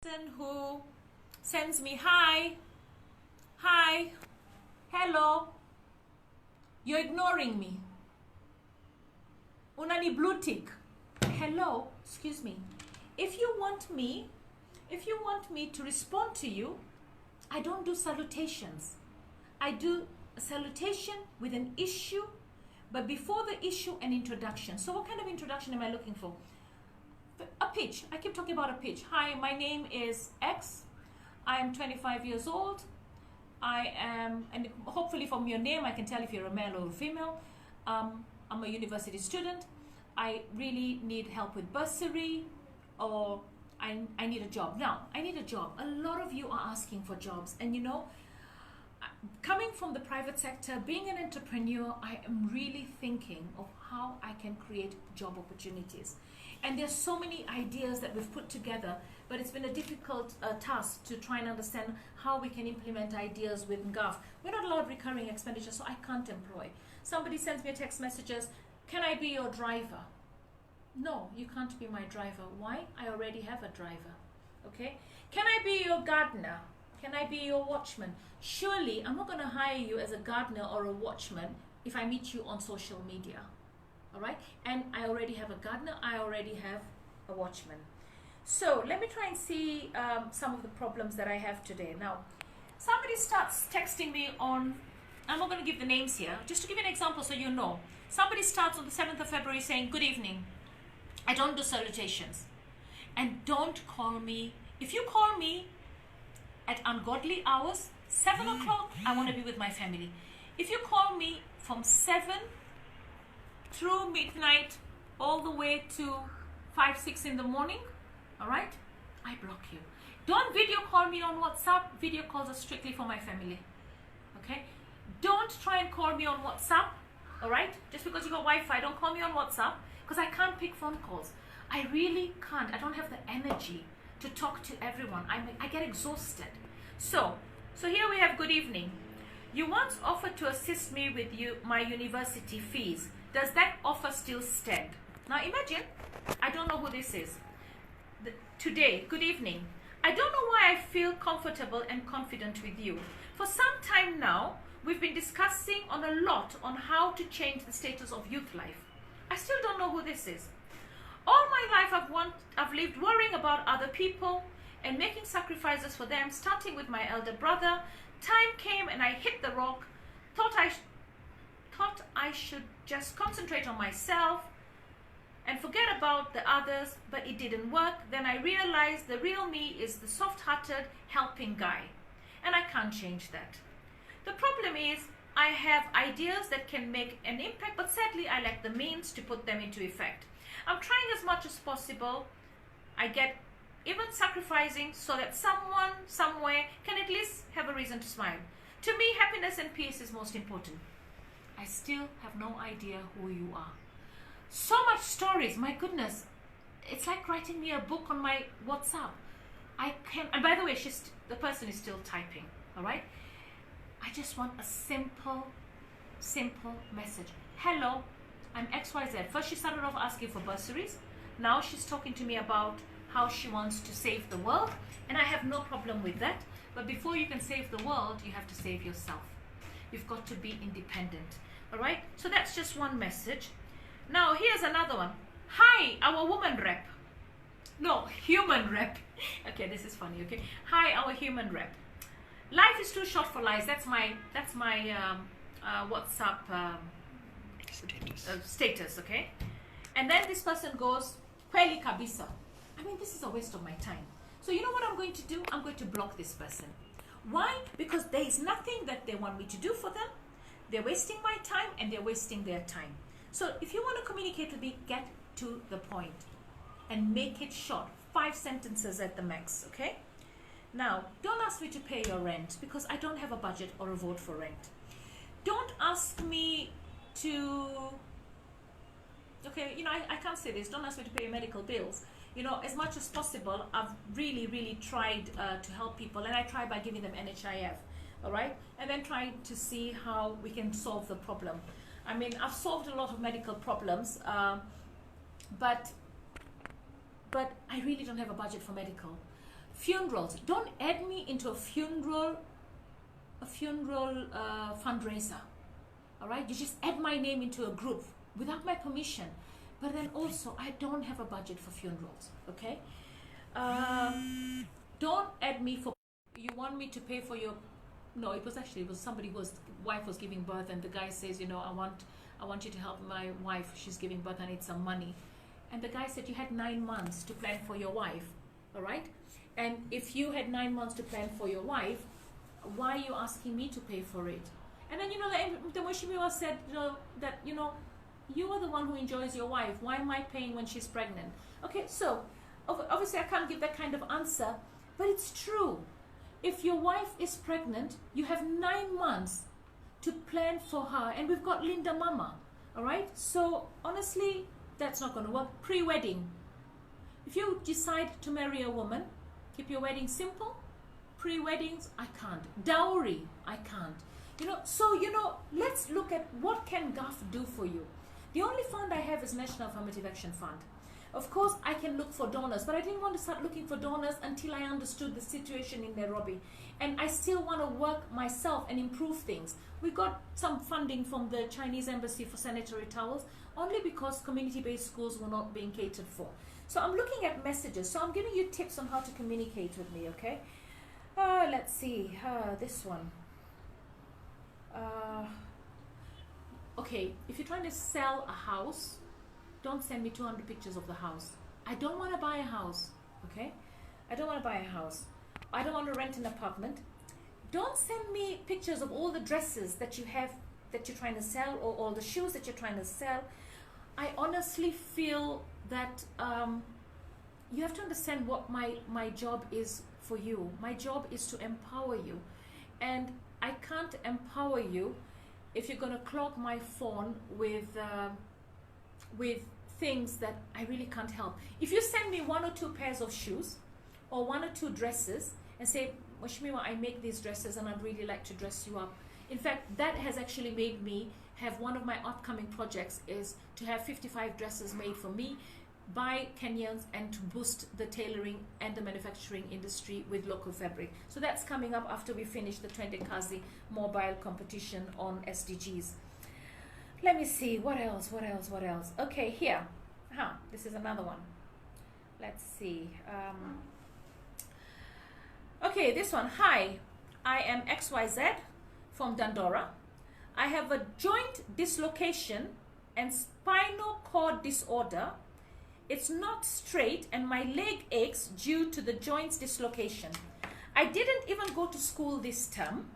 person who sends me hi, hello, you're ignoring me. Unani blue tick. Hello, excuse me. If you want me to respond to you, I don't do salutations. I do a salutation with an issue, but before the issue, an introduction. So what kind of introduction am I looking for? A pitch. I keep talking about a pitch. Hi, my name is X. I am 25 years old. I am, and hopefully from your name I can tell if you're a male or a female. I'm a university student. I really need help with bursary, or I need a job. Now, I need a job. A lot of you are asking for jobs, and you know, coming from the private sector, being an entrepreneur, I am really thinking of how I can create job opportunities. And there's so many ideas that we've put together, but it's been a difficult task to try and understand how we can implement ideas with NGAF. We're not allowed recurring expenditure, so I can't employ. Somebody sends me a text messages, can I be your driver? No, you can't be my driver. Why? I already have a driver. Okay? Can I be your gardener? Can I be your watchman? Surely I'm not going to hire you as a gardener or a watchman if I meet you on social media. All right? And I already have a gardener. I already have a watchman. So let me try and see some of the problems that I have today. Now, somebody starts texting me on, I'm not going to give the names here, just to give you an example so you know. Somebody starts on the 7th of February saying, good evening. I don't do salutations. And don't call me. If you call me at ungodly hours, 7 o'clock, I want to be with my family. If you call me from 7 through midnight all the way to 5, 6 in the morning, all right, I block you. Don't video call me on WhatsApp. Video calls are strictly for my family. Okay? Don't try and call me on WhatsApp, all right? Just because you got Wi-Fi, don't call me on WhatsApp, because I can't pick phone calls. I really can't. I don't have the energy to talk to everyone. I get exhausted. So here we have good evening. You once offered to assist me with my university fees. Does that offer still stand? Now imagine, I don't know who this is. Today, good evening. I don't know why I feel comfortable and confident with you. For some time now, we've been discussing a lot on how to change the status of youth life. I still don't know who this is. All my life I've lived worrying about other people and making sacrifices for them, starting with my elder brother. Time came and I hit the rock, thought I should just concentrate on myself and forget about the others, but it didn't work. Then I realized the real me is the soft-hearted, helping guy, and I can't change that. The problem is I have ideas that can make an impact, but sadly I lack the means to put them into effect. I'm trying as much as possible. I get even sacrificing so that someone, somewhere can at least have a reason to smile. To me, happiness and peace is most important. I still have no idea who you are. So much stories, my goodness. It's like writing me a book on my WhatsApp. And by the way, the person is still typing, all right? I just want a simple message. Hello, I'm XYZ. First, she started off asking for bursaries. Now she's talking to me about how she wants to save the world, and I have no problem with that. But before you can save the world, you have to save yourself. You've got to be independent, all right? So that's just one message. Now, here's another one. Hi, our woman rep. No, human rep. Okay, this is funny, okay? Hi, our human rep. Life is too short for lies. That's my WhatsApp status, okay? And then this person goes, kweli kabisa. I mean, this is a waste of my time. So you know what I'm going to do? I'm going to block this person. Why? Because there is nothing that they want me to do for them. They're wasting my time and they're wasting their time. So if you want to communicate with me, get to the point and make it short. 5 sentences at the max, okay? Now, don't ask me to pay your rent because I don't have a budget or a vote for rent. Don't ask me to, okay, you know, I can't say this. Don't ask me to pay your medical bills. You know, as much as possible, I've really tried to help people, and I try by giving them NHIF, all right? And then trying to see how we can solve the problem. I mean, I've solved a lot of medical problems, but I really don't have a budget for medical. Funerals. Don't add me into a funeral fundraiser. All right, you just add my name into a group without my permission. But then also, I don't have a budget for funerals. Okay, don't add me for. You want me to pay for your? No, it was somebody whose wife was giving birth, and the guy says, you know, I want you to help my wife. She's giving birth. I need some money. And the guy said, you had 9 months to plan for your wife. All right, and if you had 9 months to plan for your wife, why are you asking me to pay for it? And then, you know, the Mheshimiwa said, you know, that, you know, you are the one who enjoys your wife. Why am I paying when she's pregnant? Okay, so obviously I can't give that kind of answer, but it's true. If your wife is pregnant, you have 9 months to plan for her, and we've got Linda Mama. All right, so honestly, that's not going to work. Pre-wedding. If you decide to marry a woman, keep your wedding simple. Pre-weddings, I can't. Dowry, I can't. You know, so, you know, let's look at what can GAF do for you. The only fund I have is National Affirmative Action Fund. Of course, I can look for donors, but I didn't want to start looking for donors until I understood the situation in Nairobi. And I still want to work myself and improve things. We got some funding from the Chinese embassy for sanitary towels, only because community-based schools were not being catered for. So I'm looking at messages. So I'm giving you tips on how to communicate with me, okay? Let's see, this one. Okay, if you're trying to sell a house, don't send me 200 pictures of the house. I don't want to buy a house, okay? I don't want to buy a house. I don't want to rent an apartment. Don't send me pictures of all the dresses that you have that you're trying to sell, or all the shoes that you're trying to sell. I honestly feel that you have to understand what my job is for you. My job is to empower you, and I can't empower you if you're going to clog my phone with things that I really can't help. If you send me 1 or 2 pairs of shoes or 1 or 2 dresses and say, Mheshimiwa, I make these dresses and I'd really like to dress you up. In fact, that has actually made me have one of my upcoming projects is to have 55 dresses made for me by Kenyans and to boost the tailoring and the manufacturing industry with local fabric. So that's coming up after we finish the Twende Kazi mobile competition on SDGs. Let me see, what else? Okay, here. This is another one. Let's see. Okay, this one. Hi, I am XYZ from Dandora. I have a joint dislocation and spinal cord disorder. It's not straight and my leg aches due to the joints dislocation. I didn't even go to school this term,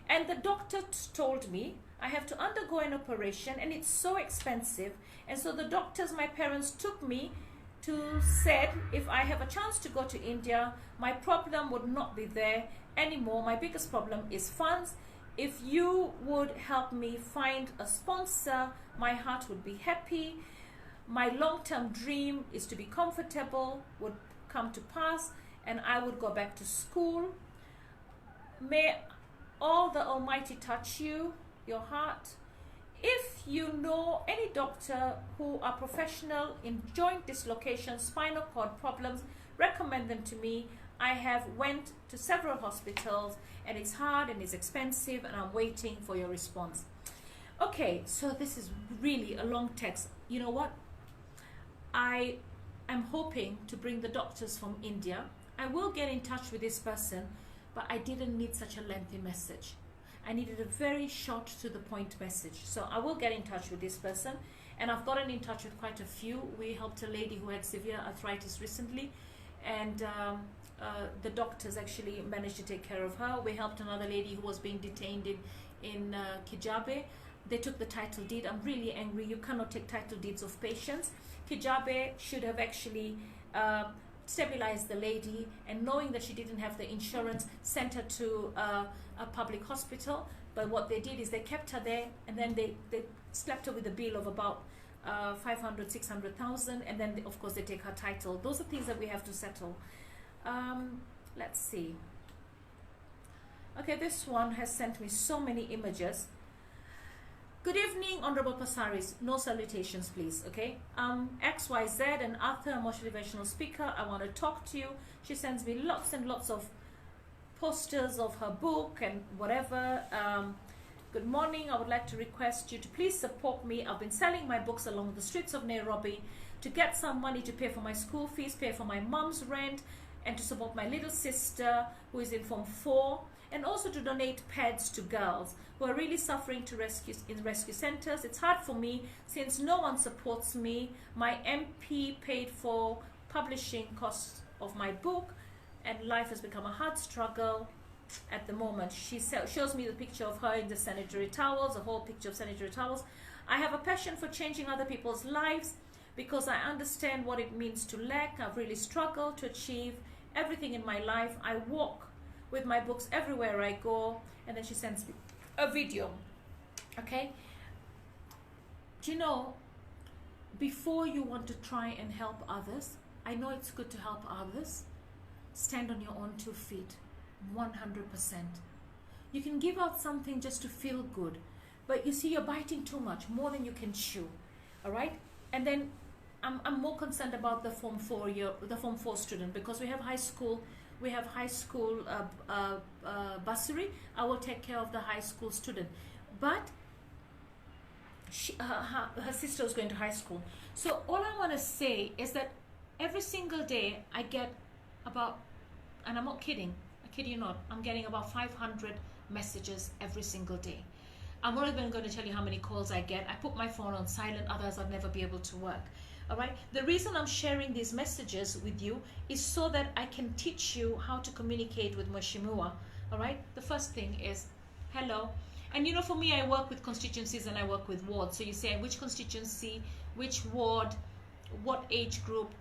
and the doctor told me I have to undergo an operation and it's so expensive. And so the doctors my parents took me to said if I have a chance to go to India, my problem would not be there anymore. My biggest problem is funds. If you would help me find a sponsor, my heart would be happy. My long-term dream is to be comfortable, would come to pass, and I would go back to school. May all the Almighty touch you, your heart. If you know any doctor who are professional in joint dislocation, spinal cord problems, recommend them to me. I have went to several hospitals and it's hard and it's expensive and I'm waiting for your response. Okay, so this is really a long text. You know what? I am hoping to bring the doctors from India. I will get in touch with this person, but I didn't need such a lengthy message. I needed a very short to the point message. So I will get in touch with this person, and I've gotten in touch with quite a few. We helped a lady who had severe arthritis recently, and the doctors actually managed to take care of her. We helped another lady who was being detained in Kijabe. They took the title deed. I'm really angry. You cannot take title deeds of patients. Kijabe should have actually stabilized the lady, and knowing that she didn't have the insurance, sent her to a public hospital. But what they did is they kept her there, and then they slapped her with a bill of about 500, 600,000, and then of course they take her title. Those are things that we have to settle. Let's see. Okay, this one has sent me so many images. Good evening, Honorable Passaris. No salutations, please, okay? XYZ and Arthur, a motivational speaker. I want to talk to you. She sends me lots and lots of posters of her book and whatever. Good morning. I would like to request you to please support me. I've been selling my books along the streets of Nairobi to get some money to pay for my school fees, pay for my mom's rent, and to support my little sister who is in Form 4, and also to donate pads to girls who are really suffering in rescue centers. It's hard for me since no one supports me. My MP paid for publishing costs of my book, and life has become a hard struggle at the moment. She shows me the picture of her in the sanitary towels, a whole picture of sanitary towels. I have a passion for changing other people's lives because I understand what it means to lack. I've really struggled to achieve everything in my life. I walk with my books everywhere I go. And then she sends me a video. Okay, do you know, before you want to try and help others, I know it's good to help others, stand on your own 2 feet, 100%. You can give out something just to feel good, but you see, you're biting too much, more than you can chew. All right, and then I'm more concerned about the Form 4 student, because we have high school bursary. I will take care of the high school student, but her sister is going to high school. So all I want to say is that every single day I get about, and I'm not kidding, I kid you not, I'm getting about 500 messages every single day. I'm not even going to tell you how many calls I get. I put my phone on silent, otherwise I'll never be able to work. All right, the reason I'm sharing these messages with you is so that I can teach you how to communicate with Mheshimiwa. All right, the first thing is hello. And you know, for me, I work with constituencies and I work with wards. So you say which constituency, which ward, what age group,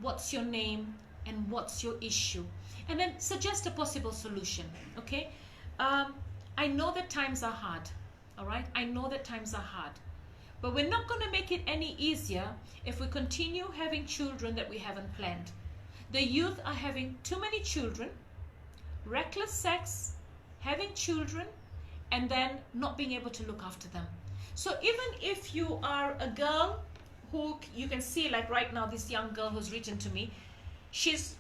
what's your name, and what's your issue, and then suggest a possible solution. Okay, I know that times are hard. All right, I know that times are hard. But we're not going to make it any easier if we continue having children that we haven't planned. The youth are having too many children, reckless sex, having children, and then not being able to look after them. So even if you are a girl who, you can see, like right now, this young girl who's written to me, she's